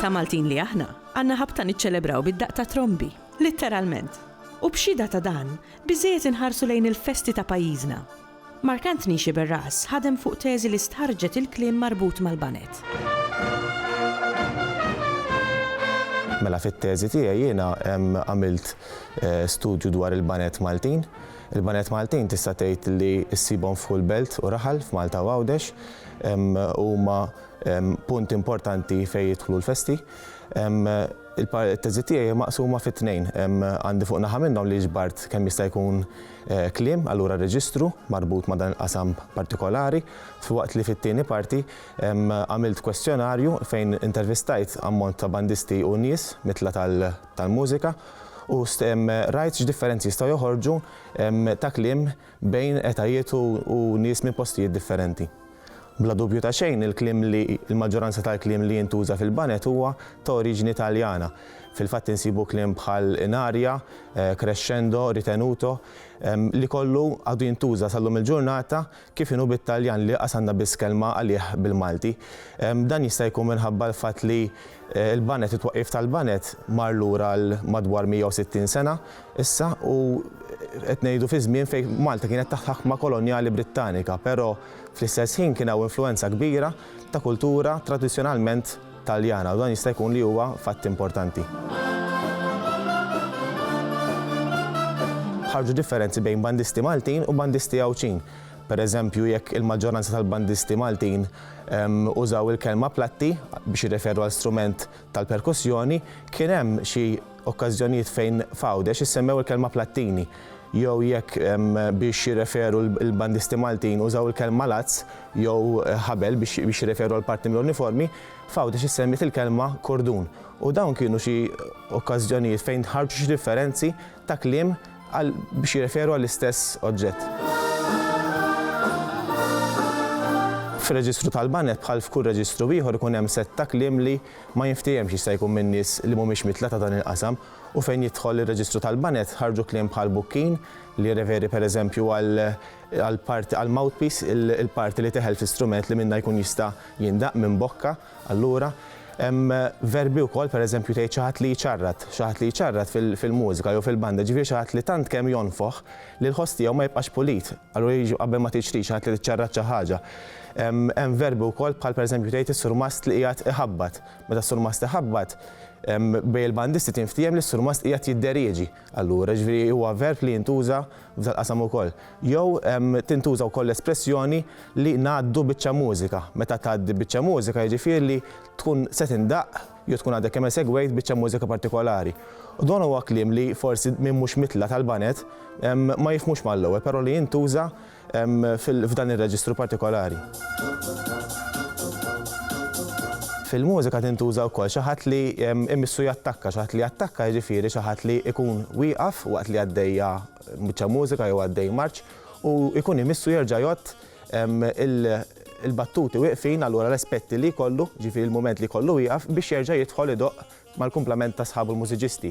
Ta' Maltin li aħna, għandna ħabta niċċelebraw bid-Daqq tat-Trombi, litteralment. U b'xida ta' dan, biżejjed inħarsu lejn il-festi ta' pajjiżna. Mark Anthony Sciberras ħadem fuq teżi li stħarġet il-kliem marbut mal-banet. Mela fit-teżi tiegħi jiena għamilt studju dwar il-banet Maltin. Il-banet Maltin tista' tgħid li ssibhom f'kull belt u raħal f'Malta u Għawdex huma punt importanti fejn jidħlu l-festi. Il-teżi tiegħi maqsuma fit-tnejn. Għandi fuq naħa minnhom li ġbart kemm jista' jkun kliem, allura reġistru marbut ma' dan il-qasam partikolari, f'waqt li fit-tieni parti għamilt kwestjonarju fejn intervistajt ammont ta' bandisti u nies mitla tal-mużika u rajt x'differenzi jistgħu joħorġu ta' kliem bejn etajiet u nies minn postijiet differenti. Bla dubju ta' xejn, il-maġġoranza tal-kliem li jintuża fil-banet huwa ta' oriġini Taljana. Fil-fatt insibu kliem bħal inarja, crescendo, ritenuto, li kollu għadu jintuża sal-lum il-ġurnata kif inhu bit-Taljan li qasanna biss kelma għalih bil-Malti. Dan jista' jkun minħabba l-fatt li il-banet, it-twaqqif tal-banet mar lura għal madwar 160 sena issa u qed ngħidu fi żmien fejn Malta kienet taħt ħakma kolonjali Brittanika, però fl-istess ħin kien hawn influenza kbira ta' kultura tradizzjonalment Taljana u dan jista' jkun li huwa fatt importanti. Ħarġu differenzi bejn bandisti Maltin u bandisti Għawċin. Pereżempju, jekk il-maġġoranza tal-bandisti Maltin użaw il-kelma platti biex jirreferu għal strument tal-perkussjoni, kien hemm xi okkażjonijiet fejn f'Għawdex issemmew il-kelma plattini. Jew jekk biex jirreferu l-bandisti Maltin użaw il-kelma lazz jew ħabel biex jirreferu għal parti mill-uniformi, f'Għawdex issemmit il-kelma kordun. U dawn kienu xi okkażjonijiet fejn ħarġu xi differenzi ta' kliem biex jirreferu għall-istess oġġett. Fir-reġistru tal-banet bħal f'kull reġistru ieħor ikun hemm sett ta' kliem li ma jinftehemx jista' jkun min nies li mhumiex mitla ta' dan il-qasam u fejn jidħol ir-reġistru tal-banet ħarġu kliem bħal bukkin li jirreferi pereżempju għal mouthpiece, il-parti li teħel fl-istrument li minnha jkun jista' jindaq minn bokka, allura verbi wkoll pereżempju tgħid xi ħadd li jċarrat fil-mużika jew fil-banda, ġifieri xi ħadd li tant kemm jonfoħ li l-ħoss tiegħu ma jibqax pulit, allura jiġu qabel ma tiġri xi ħadd li tiċċarrat xi ħaġa. Hemm verbi wkoll bħal pereżempju tgħid is-surmast li qiegħed iħabbat. Meta s-surmast iħabbat bejn il-bandisti tinftiem li s-surmast qiegħed jidderieġi. Allura ġifieri huwa verb li jintuża f'dal-qasam ukoll. Jew tintuża wkoll l-espressjoni li ngħaddu biċċa mużika. Meta tgħaddi biċċa mużika jiġifieri li tkun se tindaq jew tkun għadek kemm segwejt biċċa mużika partikolari. U dan huwa kliem li forsi min mhux mitla tal-banet ma jifhmux mal-ewwel, però li jintuża f'dan ir-reġistru partikolari. Fil-mużika tintuża wkoll xi ħadd li imissu jattakka, xi ħadd li jattakka jiġifieri xi ħadd li jkun wieqaf waqt li għaddejja biċċa mużika jew għaddej marċ u jkun imissu jerġa' jgħod il-battuti wieqfin allura l-aspetti li jkollu, ġifieri il-mument li jkollu wieqaf biex jerġa' jidħol idoqq mal-kumplament ta' sħabu l-mużiċisti.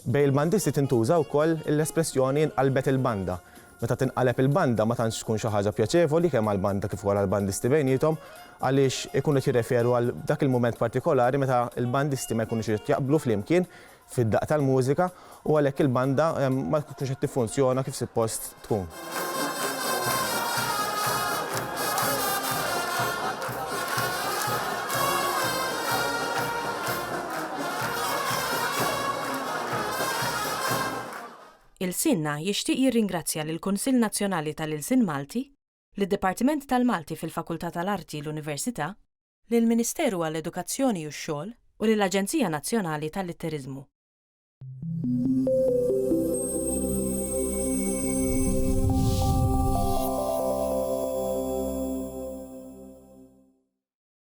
Bejn il-bandisti tintuża wkoll l-espressjoni inqalbet il-banda. Meta tinqaleb il-banda ma tantx tkun xi ħaġa pjaċevoli kemm għall-banda kif ukoll għall-bandisti bejniethom għaliex ikunu jirreferu għal dak il-mument partikolari meta il-bandisti ma jkunux jaqblu flimkien fid-daqq tal-mużika u għalhekk il-banda ma tkunx qed tiffunzjona kif suppost tkun. Ilsienna jixtieq jirringrazzja lill-Kunsill Nazzjonali tal-Ilsien Malti, lid-Dipartiment tal-Malti fil-Fakultà tal-Arti l-Università, lill-Ministeru għall-Edukazzjoni u x-Xogħol u lill-Aġenzija Nazzjonali tal-Litteriżmu.